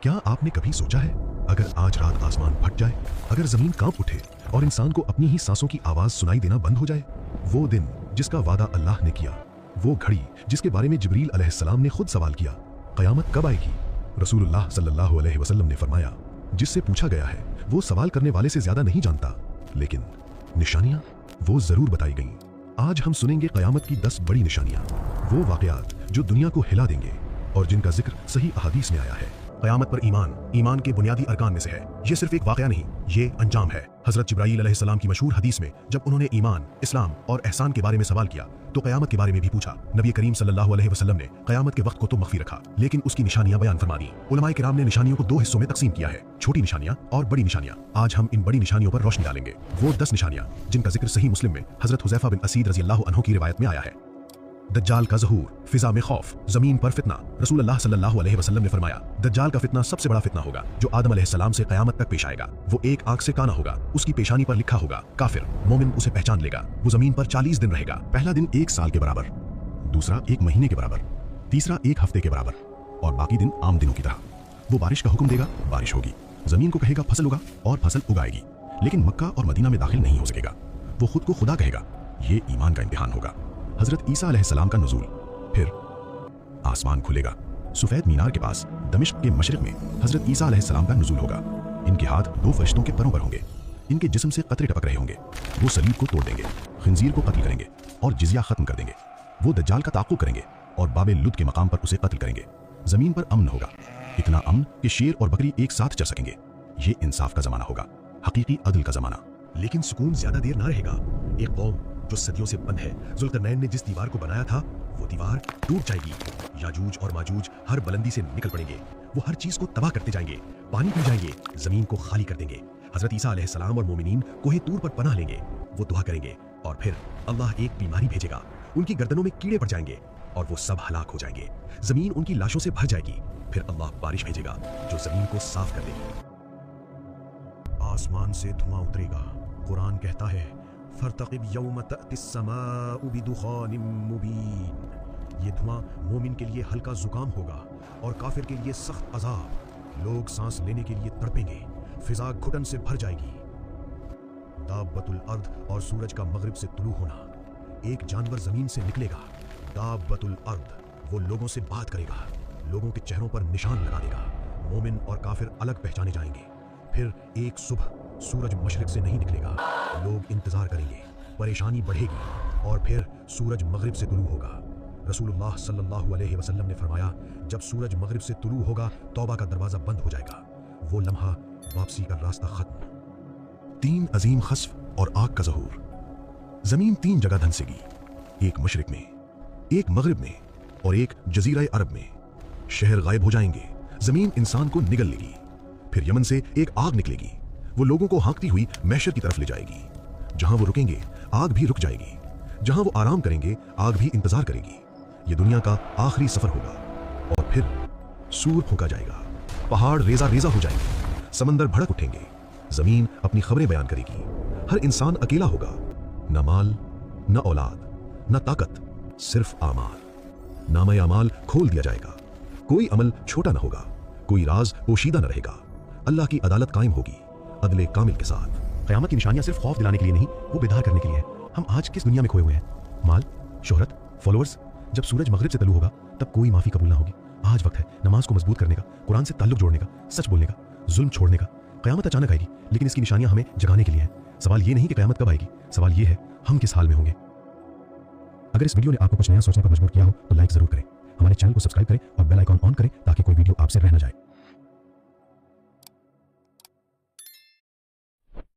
क्या आपने कभी सोचा है, अगर आज रात आसमान फट जाए, अगर जमीन कांप उठे और इंसान को अपनी ही सांसों की आवाज सुनाई देना बंद हो जाए? वो दिन जिसका वादा अल्लाह ने किया, वो घड़ी जिसके बारे में जिब्रील अलैहिस्सलाम ने खुद सवाल किया, कयामत कब आएगी? रसूलुल्लाह सल्लल्लाहु अलैहि वसल्लम ने फरमाया, जिससे पूछा गया है वो सवाल करने वाले से ज्यादा नहीं जानता, लेकिन निशानियां वो जरूर बताई गईं। आज हम सुनेंगे कयामत की 10 बड़ी निशानियां, वो वाकयात जो दुनिया को हिला देंगे और जिनका जिक्र सही अहादीस में आया है। कयामत पर ईमान के बुनियादी अरकान में से है। ये सिर्फ एक वाकया नहीं, ये अंजाम है। हजरत जिब्राईल अलैहिस्सलाम की मशहूर हदीस में जब उन्होंने ईमान, इस्लाम और एहसान के बारे में सवाल किया तो कयामत के बारे में भी पूछा। नबी करीम सल्लल्लाहु अलैहि वसल्लम ने कयामत के वक्त को तो मख्फी रखा, लेकिन उसकी निशानियां बयान फरमा दी। उलमाए किराम ने निशानियों को 2 हिस्सों में तकसीम किया है, छोटी निशानियां और बड़ी निशानियां। आज हम इन बड़ी निशानियों पर रोशनी डालेंगे। वो 10 निशानियां जिनका जिक्र सही मुस्लिम में हजरत हुज़ैफा बिन असीद रज़ियल्लाहु अन्हु की रिवायत में आया है। दज्जाल का ज़हूर, फिजा में खौफ, जमीन पर फितना। रसूलुल्लाह सल्लल्लाहु अलैहि वसल्लम ने फरमाया, दज्जाल का फितना सबसे बड़ा फितना होगा जो आदम अलैहिस्सलाम से कयामत तक पेश आएगा। वो एक आंख से काना होगा, उसकी पेशानी पर लिखा होगा काफिर, मोमिन उसे पहचान लेगा। वो जमीन पर 40 दिन रहेगा। पहला दिन 1 साल के बराबर, दूसरा 1 महीने के बराबर, तीसरा 1 हफ्ते के बराबर और बाकी दिन आम दिनों की तरह। वो बारिश का हुक्म देगा, बारिश होगी। जमीन को कहेगा फसल उगा और फसल उगाएगी, लेकिन मक्का और मदीना में दाखिल नहीं हो सकेगा। वो खुद को खुदा कहेगा। ये ईमान का इम्तिहान होगा। हजरत ईसा अलैहिस्सलाम का नुज़ूल, फिर आसमान खुलेगा। सफेद मीनार के पास दमिश्क के मशरिक में हजरत ईसा अलैहिस्सलाम का नुज़ूल होगा। इनके हाथ 2 फरिश्तों के परों पर होंगे। इनके जिस्म से कतरे टपक रहे होंगे। वो सलीब को तोड़ देंगे, खिंजीर को कत्ल करेंगे और जिज़िया खत्म कर देंगे। वो दज्जाल का ताक़ुब करेंगे और बाबे लुद के मकाम पर उसे कत्ल करेंगे। जमीन पर अमन होगा, इतना अमन कि शेर और बकरी एक साथ चल सकेंगे। ये इंसाफ का जमाना होगा, हकीकी अदल का जमाना। लेकिन सुकून ज्यादा देर ना रहेगा। एक कौम जो सदियों से बंद है, जुल्करनैन ने जिस दीवार को बनाया था वो दीवार टूट जाएगी। याजूज और माजूज हर बुलंदी से निकल पड़ेंगे। वो हर चीज को तबाह करते जाएंगे, पानी पी जाएंगे, जमीन को खाली कर देंगे। हजरत ईसा अलैहिस्सलाम और मोमिनीन कोहे तूर पर पनाह लेंगे। वो दुआ करेंगे और फिर अल्लाह एक बीमारी भेजेगा। उनकी गर्दनों में कीड़े पड़ जाएंगे और वो सब हलाक हो जाएंगे। जमीन उनकी लाशों से भर जाएगी। फिर अल्लाह बारिश भेजेगा जो जमीन को साफ कर देगी। आसमान से धुआं उतरेगा। कुरान कहता है, फर्तक़िब यौम तअतिस समाउ बिदुखानिम मुबीन। ये धुआं मोमिन के लिए हल्का जुकाम होगा और काफिर के लिए सख्त अजाब। लोग सांस लेने के लिए तड़पेंगे। फिजा घुटन से भर जाएगी। दाब्बतुल अर्द और सूरज का मगरिब से तुलू होना। एक जानवर जमीन से निकलेगा। दाब्बतुल अर्द, वो लोगों से बात करेगा, लोगों के चेहरों पर निशान लगा देगा। मोमिन और काफिर अलग पहचाने जाएंगे। फिर एक सुबह सूरज मशरिक से नहीं निकलेगा। लोग इंतजार करेंगे, परेशानी बढ़ेगी और फिर सूरज मगरिब से तुलू होगा। रसूलुल्लाह सल्लल्लाहु अलैहि वसल्लम ने फरमाया, जब सूरज मगरिब से तुलू होगा तौबा का दरवाजा बंद हो जाएगा। वो लम्हा, वापसी का रास्ता खत्म। 3 अजीम खस्फ और आग का ज़हूर। जमीन 3 जगह धंसेगी, एक मशरिक में, एक मगरिब में और एक जजीरा अरब में। शहर गायब हो जाएंगे। जमीन इंसान को निगल लेगी। फिर यमन से एक आग निकलेगी। वो लोगों को हाँकती हुई महशर की तरफ ले जाएगी। जहां वो रुकेंगे आग भी रुक जाएगी। जहां वो आराम करेंगे आग भी इंतजार करेगी। ये दुनिया का आखिरी सफर होगा और फिर सूर फूंका जाएगा। पहाड़ रेजा रेजा हो जाएंगे। समंदर भड़क उठेंगे। जमीन अपनी खबरें बयान करेगी। हर इंसान अकेला होगा। न माल, न औलाद, न ताकत, सिर्फ आमाल। नामा अमाल खोल दिया जाएगा। कोई अमल छोटा न होगा, कोई राज पोशीदा न रहेगा। अल्लाह की अदालत कायम होगी अदले कामिल के साथ। क़यामत की निशानियां सिर्फ खौफ दिलाने के लिए नहीं, वो बेदार करने के लिए है। हम आज किस दुनिया में खोए हुए हैं? माल, शोहरत, फॉलोअर्स। जब सूरज मगरिब से तलू होगा तब कोई माफी कबूल ना होगी। आज वक्त है नमाज को मजबूत करने का, कुरान से ताल्लुक जोड़ने का, सच बोलने का, जुल्म छोड़ने का। क़यामत अचानक आएगी, लेकिन इसकी निशानियां हमें जगाने के लिए है। सवाल ये नहीं कि क़यामत कब आएगी, सवाल ये है हम किस हाल में होंगे। अगर इस वीडियो ने आपको कुछ नया सोचने पर मजबूर किया हो तो लाइक जरूर करें, हमारे चैनल को सब्सक्राइब करें और बेल आइकॉन ऑन करें ताकि कोई वीडियो आपसे रह न जाए।